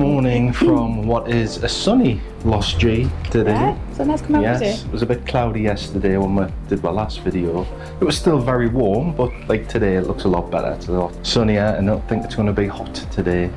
morning from what is a sunny Los G today. Yeah, sun has come out today. Yes, it was a bit cloudy yesterday when we did my last video. It was still very warm, but like today it looks a lot better. It's a lot sunnier and I don't think it's going to be hot today.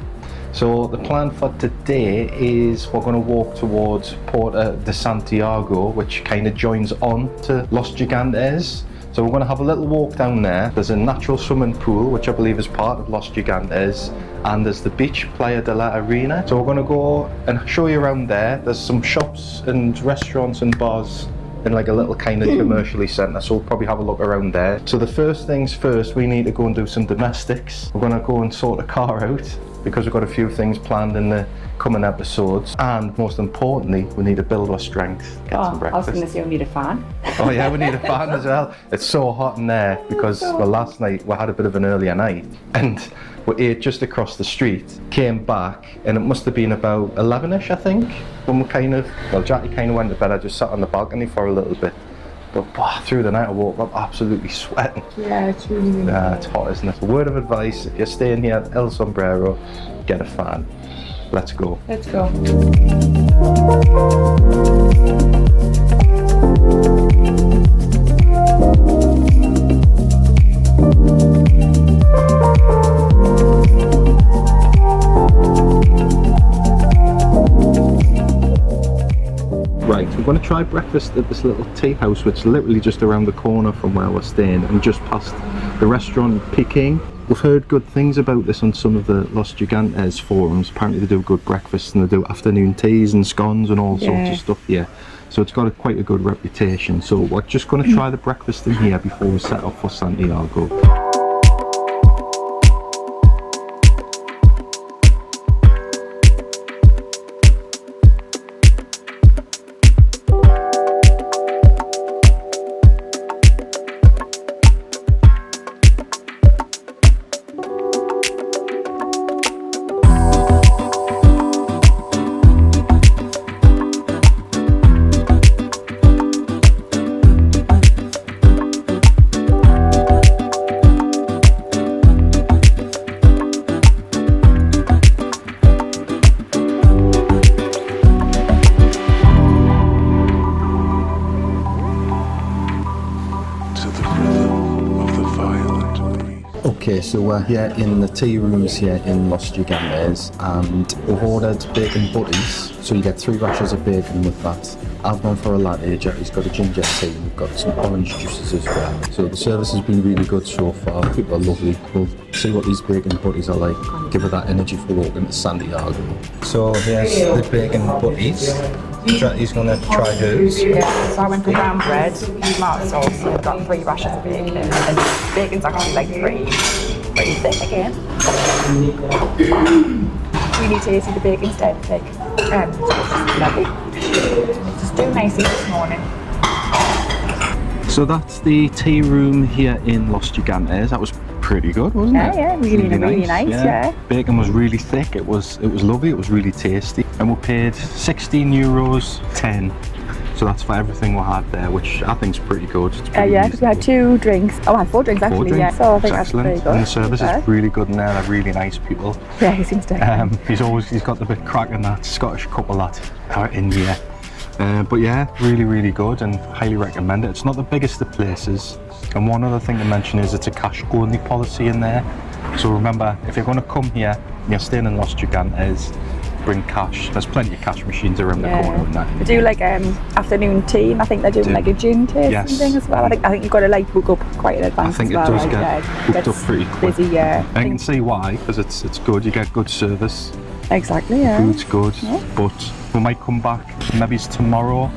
So the plan for today is we're going to walk towards Puerto de Santiago, which kind of joins on to Los Gigantes. So we're going to have a little walk down there. There's a natural swimming pool, which I believe is part of Los Gigantes, and there's the beach, Playa de la Arena. So we're going to go and show you around there. There's some shops and restaurants and bars in like a little kind of commercially centre, so we'll probably have a look around there. So the first things first, we need to go and do some domestics. We're going to go and sort the car out because we've got a few things planned in the coming episodes, and most importantly we need to build our strength, get some breakfast. I was going to say we need a fan. Oh yeah, we need a fan as well. It's so hot in there because well, last night we had a bit of an earlier night and we ate just across the street, came back, and it must have been about 11ish I think when we Jackie kind of went to bed. I just sat on the balcony for a little bit, but through the night I woke up absolutely sweating. Yeah, it's really Yeah, it's hot, isn't it? A word of advice, if you're staying here at El Sombrero, get a fan. Let's go. Let's go. Right, we're going to try breakfast at this little tea house, which is literally just around the corner from where we're staying and just past the restaurant Peking. We've heard good things about this on some of the Los Gigantes forums. Apparently they do good breakfasts and they do afternoon teas and scones and all sorts of stuff here. So it's got quite a good reputation. So we're just going to try the breakfast in here before we set off for Santiago. Okay, so we're here in the tea rooms here in Los Gigantes and we've ordered bacon butties, so you get 3 rashers of bacon with that. I've gone for a latte, Jackie's got a ginger tea, and we've got some orange juices as well. So the service has been really good so far, people are lovely. We'll see what these bacon butties are like, give her that energy for walking to Santiago. So here's the bacon butties. Jackie's going to try hers. Yeah, so I went for brown bread, tomato sauce, and I've got 3 rashers of bacon, and bacon's actually like pretty thick again. Really tasty, the bacon's dead thick. It's lovely. It's just doing nicely this morning. So that's the tea room here in Los Gigantes. That was pretty good, wasn't it? Yeah, really nice. Yeah. Bacon was really thick. It was lovely. It was really tasty. And we paid €16.10. So that's for everything we had there, which I think is pretty good. Yeah, because we had 2 drinks. Oh, I had 4 drinks actually. Yeah, so I think that's pretty good. And the service is really good in there. They're really nice people. Yeah, he seems to. He's got the bit cracking that Scottish couple that are in here. But yeah, really good and highly recommend it. It's not the biggest of places. And one other thing to mention is it's a cash only policy in there. So remember, if you're going to come here and you're staying in Los Gigantes, bring cash. There's plenty of cash machines around the corner and that. They do like afternoon tea, and I think they're doing like a gin tasting thing as well. I think you've got to like book up quite in advance. I think as well, it does get booked up pretty quick. Busy, yeah. I can see why, because it's good. You get good service. Exactly, yeah. Food's good, but we might come back. Maybe it's tomorrow.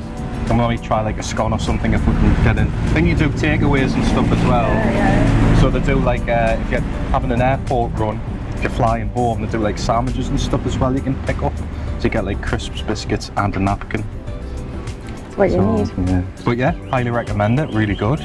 And we might try like a scone or something if we can get in. I think you do takeaways and stuff as well. Yeah. So they do like if you're having an airport run, if you're flying home, they do like sandwiches and stuff as well you can pick up. So you get like crisps, biscuits and a napkin. That's what you need. Yeah. But yeah, highly recommend it, really good.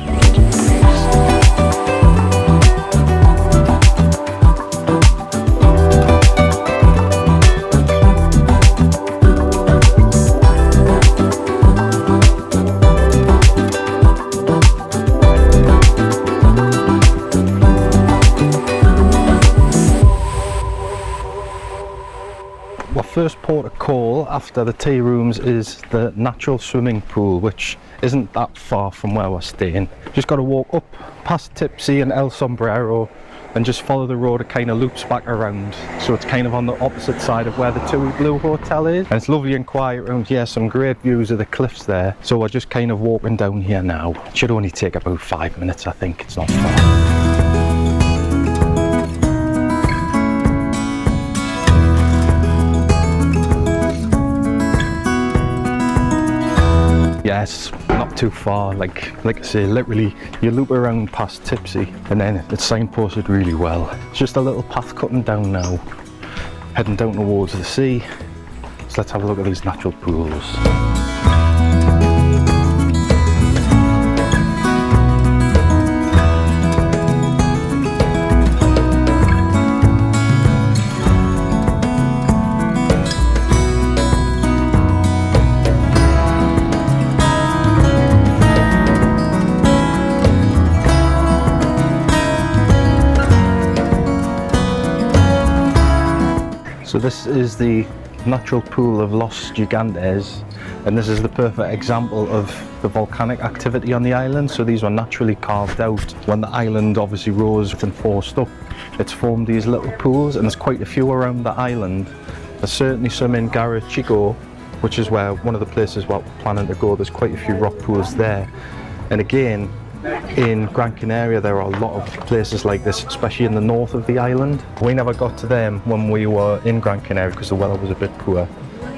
first port of call after the tea rooms is the natural swimming pool, which isn't that far from where we're staying. Just got to walk up past Tipsy and El Sombrero and just follow the road. It kind of loops back around, so it's kind of on the opposite side of where the Tui Blue Hotel is, and it's lovely and quiet around here. Some great views of the cliffs there. So we're just kind of walking down here now. It should only take about 5 minutes, I think. It's not far. Yes, not too far. Like I say, literally you loop around past Tipsy and then it's signposted really well. It's just a little path cutting down now, heading down towards the sea. So let's have a look at these natural pools. So this is the natural pool of Los Gigantes, and this is the perfect example of the volcanic activity on the island. So these were naturally carved out when the island obviously rose and forced up. It's formed these little pools, and there's quite a few around the island. There's certainly some in Garra Chico, which is where one of the places where we're planning to go. There's quite a few rock pools there. And again, in Gran Canaria there are a lot of places like this, especially in the north of the island. We never got to them when we were in Gran Canaria because the weather was a bit poor.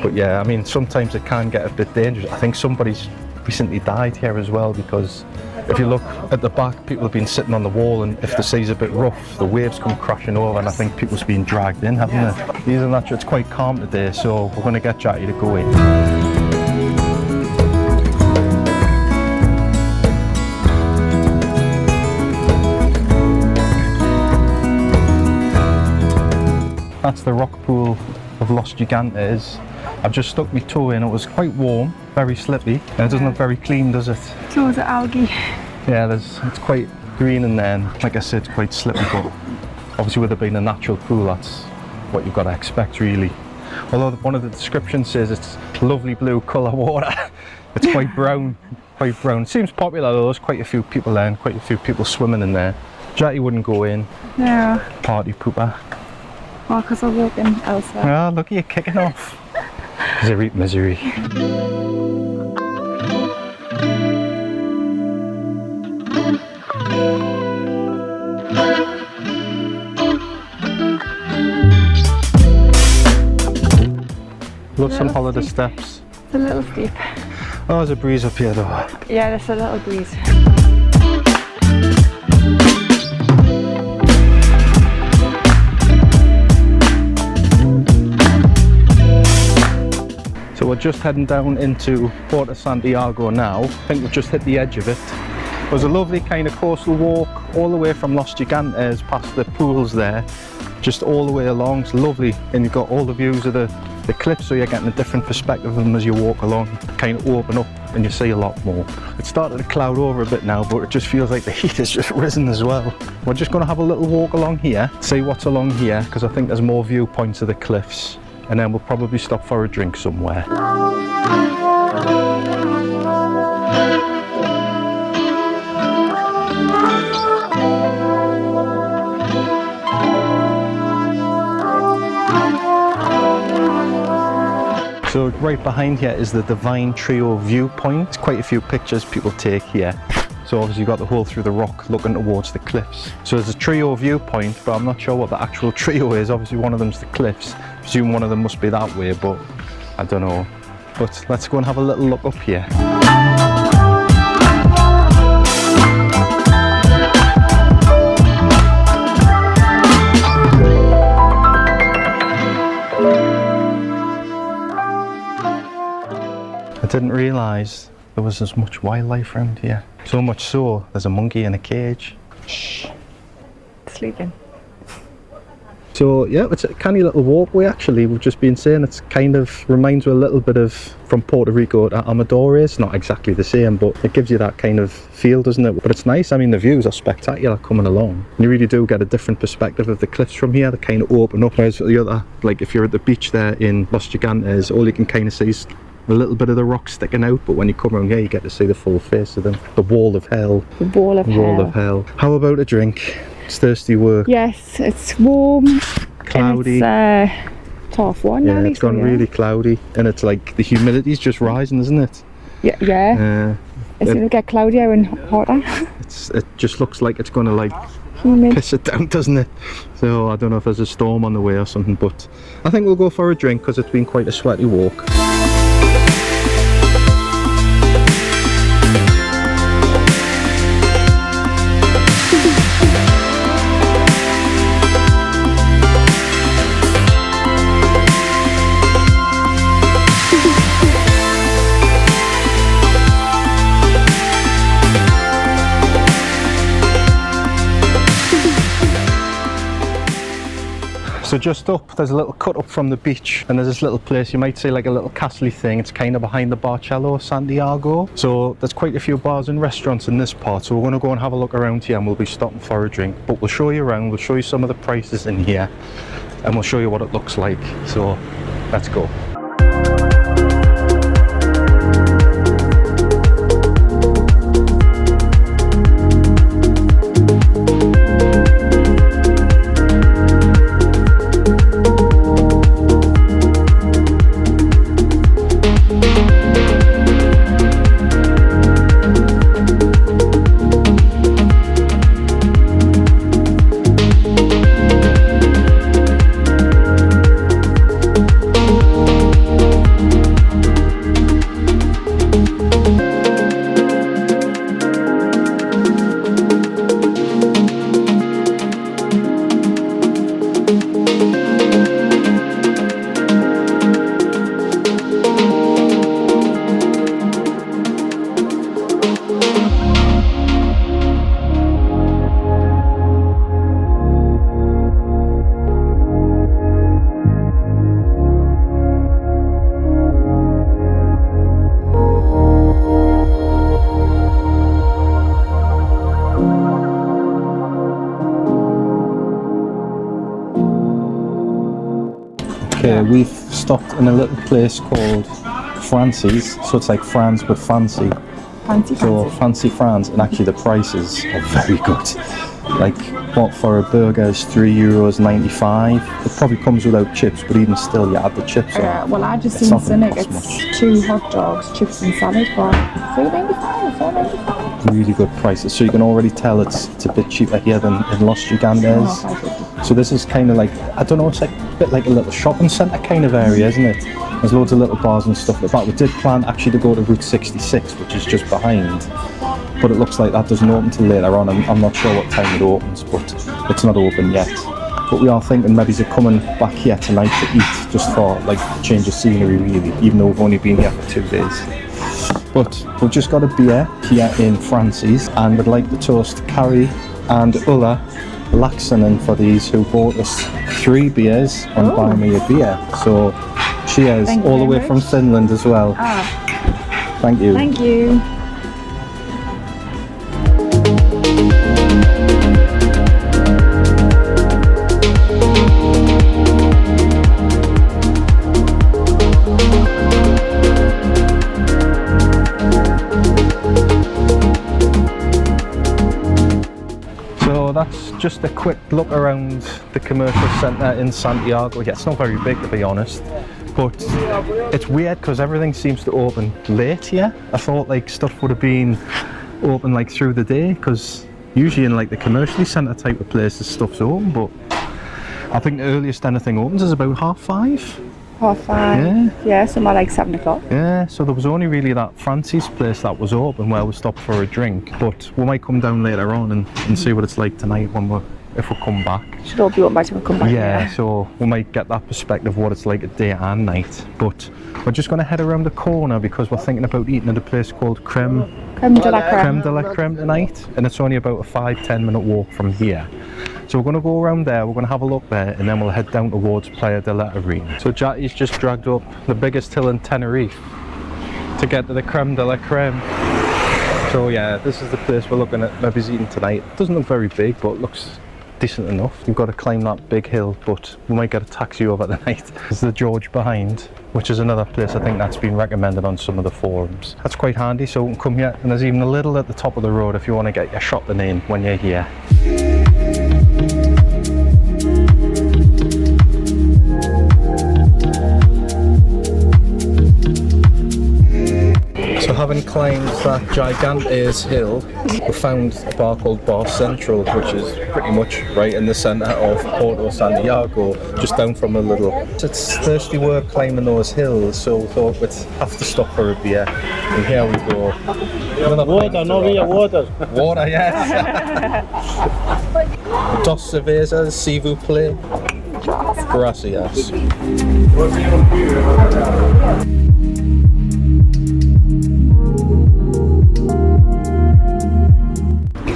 But yeah, I mean, sometimes it can get a bit dangerous. I think somebody's recently died here as well, because if you look at the back, people have been sitting on the wall, and if the sea's a bit rough, the waves come crashing over, and I think people's been dragged in, haven't they? These are naturally, it's quite calm today, so we're going to get Jackie to go in. That's the rock pool of Los Gigantes. I've just stuck my toe in. It was quite warm, very slippy, and it doesn't look very clean, does it? Loads of algae. Yeah, it's quite green in there, and like I said, it's quite slippy, but obviously with it being a natural pool, that's what you've got to expect really. Although one of the descriptions says it's lovely blue colour water. It's quite brown, quite brown. It seems popular though, there's quite a few people there and quite a few people swimming in there. Jackie wouldn't go in. No. Party pooper. Well, because I'm walking elsewhere. Ah, look at you kicking off. Misery, misery. Love some holiday steps. It's a little steep. Oh, there's a breeze up here though. Yeah, there's a little breeze. So we're just heading down into Puerto de Santiago now. I think we've just hit the edge of it. It was a lovely kind of coastal walk all the way from Los Gigantes past the pools there, just all the way along. It's lovely, and you've got all the views of the cliffs, so you're getting a different perspective of them as you walk along. Kind of open up and you see a lot more. It's started to cloud over a bit now, but it just feels like the heat has just risen as well. We're just going to have a little walk along here, see what's along here, because I think there's more viewpoints of the cliffs. And then we'll probably stop for a drink somewhere. So right behind here is the Divine Trio viewpoint. It's quite a few pictures people take here. So obviously you've got the hole through the rock looking towards the cliffs. So there's a trio viewpoint, but I'm not sure what the actual trio is. Obviously one of them's the cliffs. I presume one of them must be that way, but I don't know. But let's go and have a little look up here. I didn't realise there was as much wildlife around here. So much so, there's a monkey in a cage. Shh. Sleeping. So yeah, it's a canny little walkway actually. We've just been saying it's kind of reminds me a little bit of from Puerto Rico to Amadores. Not exactly the same, but it gives you that kind of feel, doesn't it? But it's nice. I mean, the views are spectacular coming along. You really do get a different perspective of the cliffs from here. They kind of open up. Whereas the other, like if you're at the beach there in Los Gigantes, all you can kind of see is a little bit of the rock sticking out, but when you come around here you get to see the full face of them. The wall of hell. The wall of hell. Wall of hell. How about a drink? It's thirsty work. Yes, it's warm. Cloudy. And it's half one now. Yeah, it's gone really cloudy, and it's like the humidity's just rising, isn't it? Yeah, yeah. It's going to get cloudier and hotter. It just looks like it's going to like Humid. piss it down, doesn't it? So I don't know if there's a storm on the way or something, but I think we'll go for a drink because it's been quite a sweaty walk. So just up, there's a little cut up from the beach, and there's this little place, you might say like a little castle-y thing. It's kind of behind the Commercial Santiago. So there's quite a few bars and restaurants in this part. So we're going to go and have a look around here, and we'll be stopping for a drink. But we'll show you around, we'll show you some of the prices in here, and we'll show you what it looks like. So let's go. Okay, we've stopped in a little place called Francie's, so it's like France but fancy. So fancy France, and actually the prices are very good. Like what for a burger is €3.95. It probably comes without chips, but even still you add the chips on. Well, I just seen Scenic, it's 2 hot dogs, chips and salad for $3.95, $4.95. Really good prices. So you can already tell it's a bit cheaper here than in Los Gigantes. So this is kind of like, I don't know, it's like a bit like a little shopping centre kind of area, isn't it? There's loads of little bars and stuff like that. We did plan actually to go to Route 66, which is just behind, but it looks like that doesn't open till later on. I'm not sure what time it opens, but it's not open yet. But we are thinking maybe they're coming back here tonight to eat, just for like a change of scenery really, even though we've only been here for 2 days. But we've just got a beer here in Francie's, and we'd like to toast Carrie and Ulla Laxonen for these, who bought us 3 beers and buy me a beer. So cheers. Thank all the you way very from much. Finland as well. Thank you. Thank you. That's just a quick look around the Commercial Centre in Santiago. Yeah, it's not very big to be honest, but it's weird because everything seems to open late here. I thought like stuff would have been open like through the day, because usually in like the commercial centre type of places stuff's open, but I think the earliest anything opens is about 5:30. 5:30. Yeah, so more like 7 o'clock. Yeah, so there was only really that Francie's place that was open where we stopped for a drink, but we might come down later on and see what it's like tonight if we come back. Should all be open by the time we come back. Yeah, so we might get that perspective of what it's like at day and night. But we're just going to head around the corner because we're thinking about eating at a place called Creme de la Creme tonight, and it's only about a 5-10 minute walk from here. So we're going to go around there, we're going to have a look there, and then we'll head down towards Playa de la Arena. So Jacky's just dragged up the biggest hill in Tenerife to get to the creme de la creme. So yeah, this is the place we're looking at maybe eating tonight. It doesn't look very big, but it looks decent enough. You've got to climb that big hill, but we might get a taxi over the night. There's the George behind, which is another place I think that's been recommended on some of the forums. That's quite handy, so we can come here, and there's even a Lidl at the top of the road if you want to get your shopping in when you're here. So having climbed that Gigantes hill, we found a bar called Bar Central, which is pretty much right in the centre of Puerto de Santiago, just down from a little. It's thirsty work climbing those hills, so we thought we'd have to stop for a beer. And here we go. Water, no beer, water. Water, yes. Dos cervezas, s'il vous plaît. Gracias.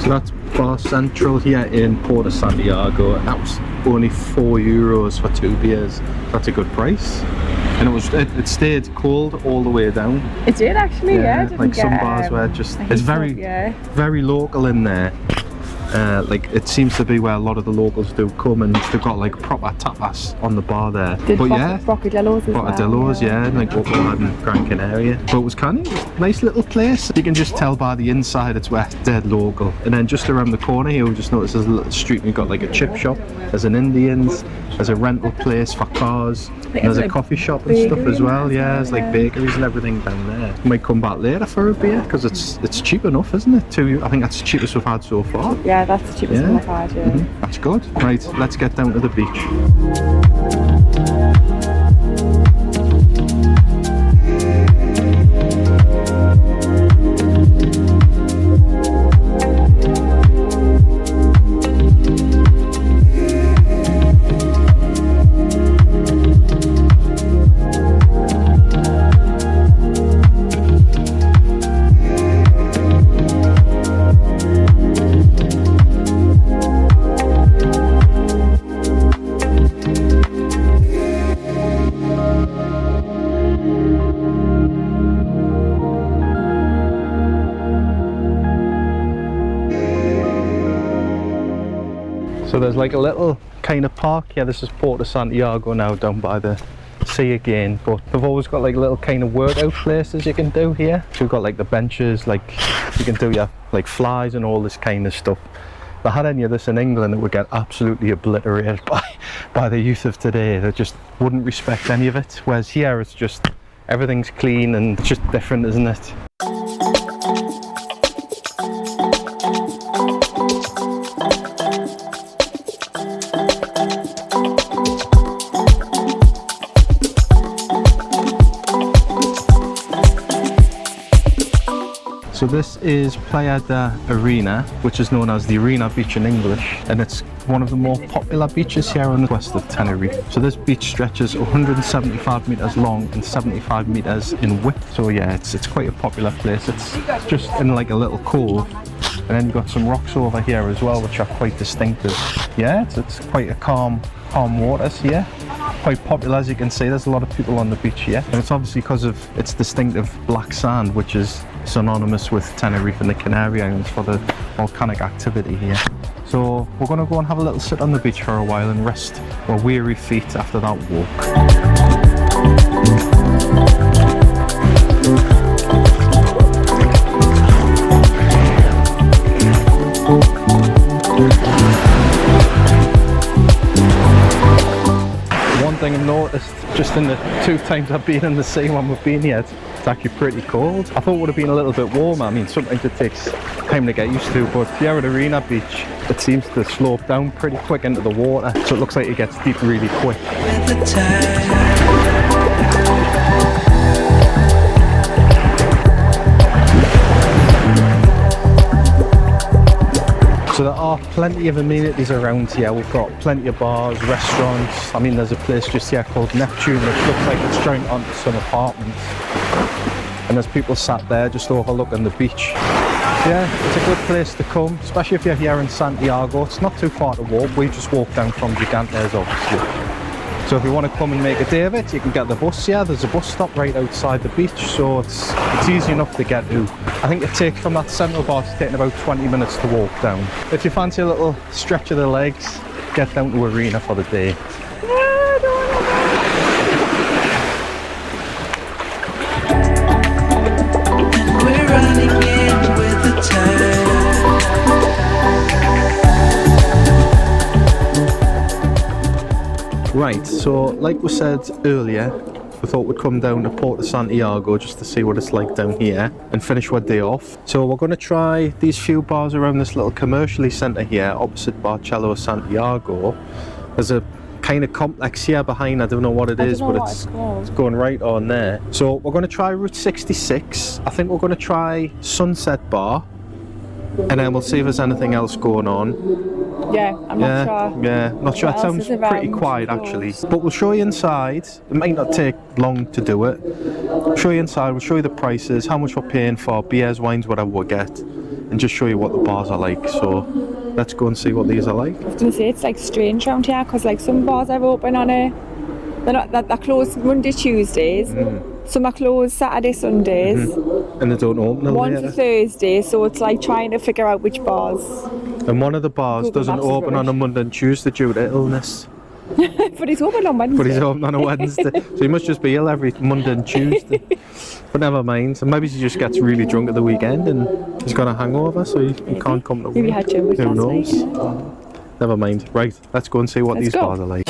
So that's Bar Central here in Puerto de Santiago, and that was only €4 for 2 beers. That's a good price. And it stayed cold all the way down. It did actually, yeah. Like some bars where it's very local in there. Like it seems to be where a lot of the locals do come, and they've got like proper tapas on the bar there. But yeah, Bocadillos as well. Bocadillos, yeah, like what we had in Gran Canaria. But it was kind of a nice little place. You can just tell by the inside it's where it's dead local. And then just around the corner here, we just noticed there's a little street. We've got like a chip shop. There's an Indian's. There's a rental place for cars. And there's a coffee shop and stuff as well. Yeah, there's like bakeries and everything down there. We might come back later for a beer because it's cheap enough, isn't it? I think that's the cheapest we've had so far. Yeah, that's the cheapest one I've had, yeah. Mm-hmm. That's good. Right, let's get down to the beach. So there's like a little kind of park. Yeah, this is Puerto de Santiago now, down by the sea again. But they've always got like little kind of workout places you can do here. So we've got like the benches, like you can do your like flies and all this kind of stuff. If they had any of this in England, it would get absolutely obliterated by the youth of today. They just wouldn't respect any of it. Whereas here it's just, everything's clean and it's just different, isn't it? So this is Playa de Arena, which is known as the Arena Beach in English, and it's one of the more popular beaches here on the west of Tenerife. So this beach stretches 175 metres long and 75 metres in width. So yeah, it's quite a popular place. It's just in like a little cove, and then you've got some rocks over here as well, which are quite distinctive. Yeah, it's quite a calm waters here. Quite popular, as you can see. There's a lot of people on the beach here, and it's obviously because of its distinctive black sand, which is synonymous with Tenerife and the Canary Islands for the volcanic activity here. So we're going to go and have a little sit on the beach for a while and rest our weary feet after that walk. One thing I've noticed just in the 2 times I've been in the sea when we've been here, it's actually pretty cold. I thought it would have been a little bit warmer. I mean, sometimes it takes time to get used to, but here at Arena Beach, it seems to slope down pretty quick into the water, so it looks like it gets deep really quick. So there are plenty of amenities around here. We've got plenty of bars, restaurants. I mean, there's a place just here called Neptune, which looks like it's joined onto some apartments. And there's people sat there just overlooking the beach. Yeah, it's a good place to come, especially if you're here in Santiago. It's not too far to walk. We just walked down from Gigantes, obviously. So if you want to come and make a day of it, you can get the bus here. There's a bus stop right outside the beach, so it's easy enough to get to. I think it takes from that central bar, it's taking about 20 minutes to walk down. If you fancy a little stretch of the legs, get down to Arena for the day. We're running in with the tide. Right, so like we said earlier, we thought we'd come down to Puerto de Santiago just to see what it's like down here and finish our day off. So we're going to try these few bars around this little commercial centre here opposite Puerto de Santiago. There's a kind of complex here behind, I don't know what it is, but it's going right on there. So we're going to try Route 66. I think we're going to try Sunset Bar, and then we'll see if there's anything else going on. Yeah, I'm not sure. Yeah, not sure. It sounds pretty quiet actually. But we'll show you inside. It might not take long to do it. We'll show you inside, we'll show you the prices, how much we're paying for beers, wines, whatever we get, and just show you what the bars are like. So let's go and see what these are like. I was going to say, it's like strange around here because like some bars are open on they're closed Monday, Tuesdays. Some are closed Saturday, Sundays. And they don't open One later. for Thursday, so it's like trying to figure out which bars. And one of the bars Google doesn't Maps is open on a rubbish. Monday and Tuesday due to illness. But it's open on Wednesday. But he's open on a Wednesday. So he must just be ill every Monday and Tuesday. But never mind. So maybe he just gets really drunk at the weekend and he's got a hangover, so he can't come to work. Maybe he had too much Who last knows? night. Never mind. Right, let's go and see what Let's these go. bars are like.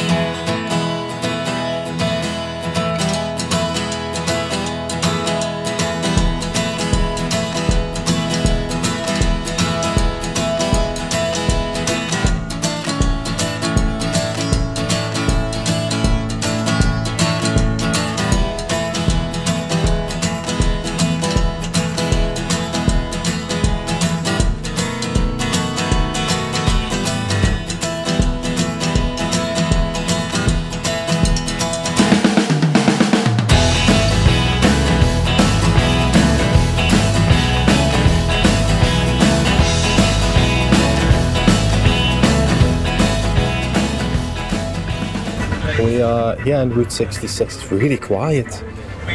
We are here on Route 66. It's really quiet.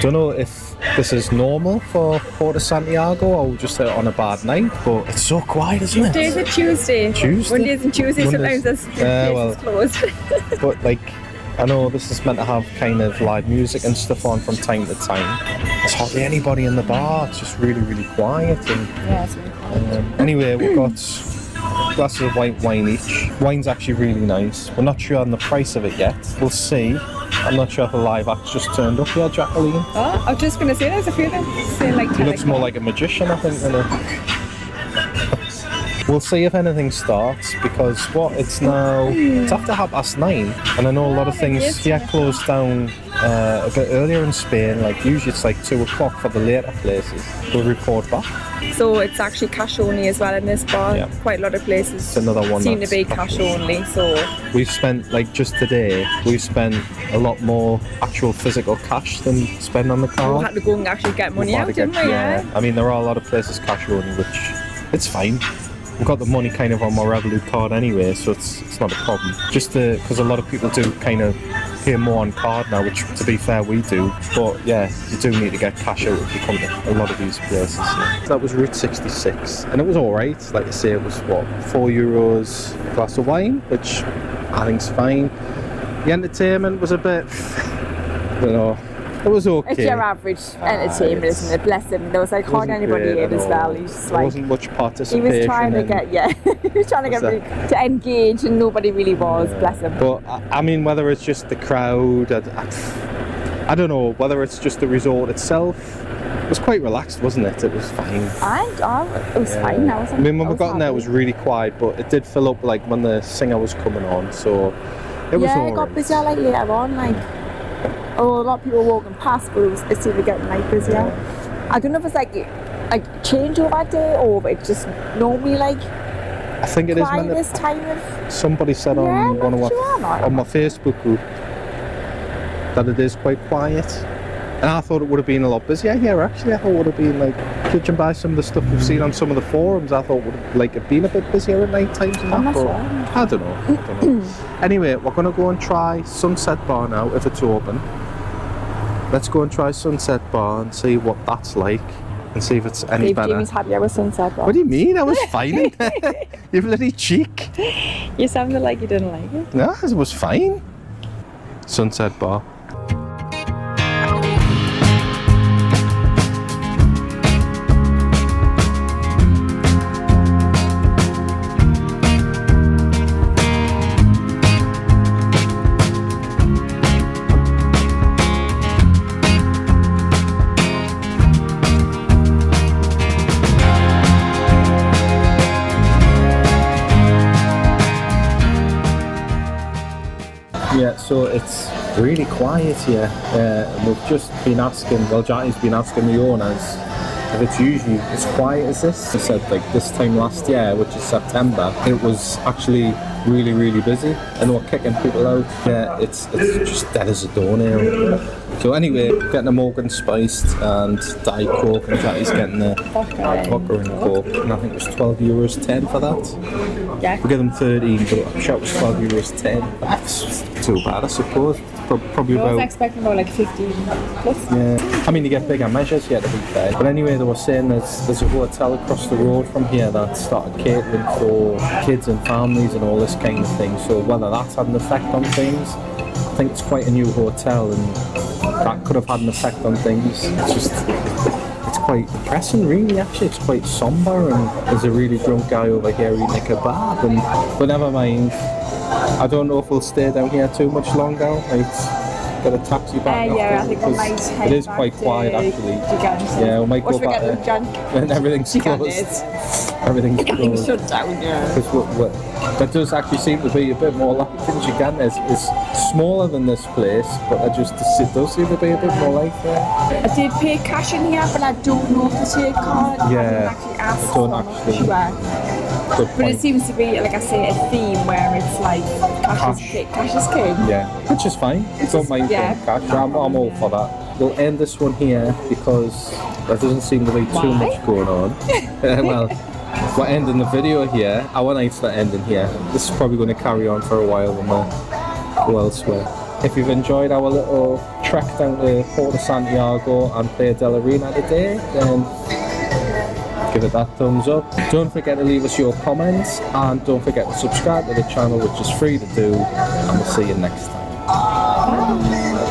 Don't know if this is normal for Puerto de Santiago or just on a bad night, but it's so quiet, isn't it? Today's a Tuesday. Tuesday? Mondays and Tuesdays, Mondays. sometimes this place is closed. But like, I know this is meant to have kind of live music and stuff on from time to time. There's hardly anybody in the bar. It's just really, really quiet. And Yeah, it's really quiet. anyway, we've got glasses of white wine each. Wine's actually really nice. We're not sure on the price of it yet. We'll see. I'm not sure if the live act's just turned up here, Jacqueline. Oh, I was just going to say, there's a few of them saying like He looks more like a magician, I think, than a... We'll see if anything starts, because it's now, it's after 9:30, and I know a lot of things here closed down a bit earlier in Spain. Like usually it's like 2 o'clock for the later places. We'll report back. So it's actually cash only as well in this bar. Yeah. Quite a lot of places It's another one seem to that's be cash cash only. So We've spent, like just today, we've spent a lot more actual physical cash than spend on the we card. had to go and actually get money We've had out, to didn't we? yeah. I mean, there are a lot of places cash only, which it's fine. We've got the money kind of on my Revolut card anyway, so it's not a problem. Just because a lot of people do kind of pay more on card now, which to be fair we do. But yeah, you do need to get cash out if you come to a lot of these places. Yeah. That was Route 66, and it was alright. Like I say, it was what, €4 a glass of wine, which I think's fine. The entertainment was a bit, I don't know. It was okay. It's your average entertainment, isn't it? Bless him. There was like hardly Wasn't anybody great in at as all. well. He's just There like, wasn't much he participation. was trying to and- get, he was trying to get What's everybody to engage, and nobody really was. Bless him. But I mean, whether it's just the crowd, I don't know. Whether it's just the resort itself, it was quite relaxed, wasn't it? It was fine. It was fine. I mean, when we got in there, it was really quiet, but it did fill up like when the singer was coming on, so it was Yeah, all it got right. busier like later on. Like, a lot of people were walking past, but it seemed to get like busier. I don't know if it's like changeover day or if it's just normally like I think it is quiet meant this to, time of. somebody said Yeah, on I'm one of not our, sure, like. on my Facebook group that it is quite quiet. And I thought it would have been a lot busier here actually. I thought it would have been like Judging by some of the stuff we've seen on some of the forums, I thought would have like have been a bit busier at night times and that, but I don't know. Anyway, we're gonna go and try Sunset Bar now if it's open. Let's go and try Sunset Bar and see what that's like and see if it's any better. Jimmy's happy with Sunset Bar. What do you mean? I was fine. You bloody cheek. You sounded like you didn't like it. No, it was fine. Sunset Bar. Yeah, so it's really quiet here. We've just been asking, well, Johnny's been asking the owners if it's usually as quiet as this. He said like this time last year, which is September, it was actually really, really busy and they were kicking people out. Yeah, it's just dead as a doornail. So anyway, getting a Morgan spiced and Diet Coke, and Johnny's getting a vodka and Coke, and I think it was €12.10 for that. Yeah. We give them 13, but I'm sure it was €12.10. That's too bad, I suppose. Probably I was about. expecting about like 15 plus. Yeah, I mean you get bigger measures here to be fair. But anyway, they were saying there's a hotel across the road from here that started catering for kids and families and all this kind of thing. So whether that's had an effect on things, I think it's quite a new hotel and that could have had an effect on things. It's quite depressing really actually. It's quite somber and there's a really drunk guy over here eating a kebab, but never mind. I don't know if we'll stay down here too much longer. Get a taxi back I think we might head it is back quite to quiet actually. Gigantes. Yeah, we might What go should we back get there when everything's closed. Everything's closed. Shut down, yeah. Because there does actually seem to be a bit more life in Gigantes. It's smaller than this place, but it does seem to be a bit more life there. I did pay cash in here, but I don't know if to take card. Yeah, I don't haven't actually. asked. Good But it point. seems to be, like I say, a theme where it's like cash is king. Yeah, which is fine. Don't mind yeah. paying cash. I'm all for that. We'll end this one here because there doesn't seem to be too much going on. Well, we're ending the video here. Our nights are ending here. This is probably going to carry on for a while when we go elsewhere. If you've enjoyed our little trek down to Puerto de Santiago and Playa de la Reina today, then give it that thumbs up. Don't forget to leave us your comments and don't forget to subscribe to the channel, which is free to do, and we'll see you next time. Bye.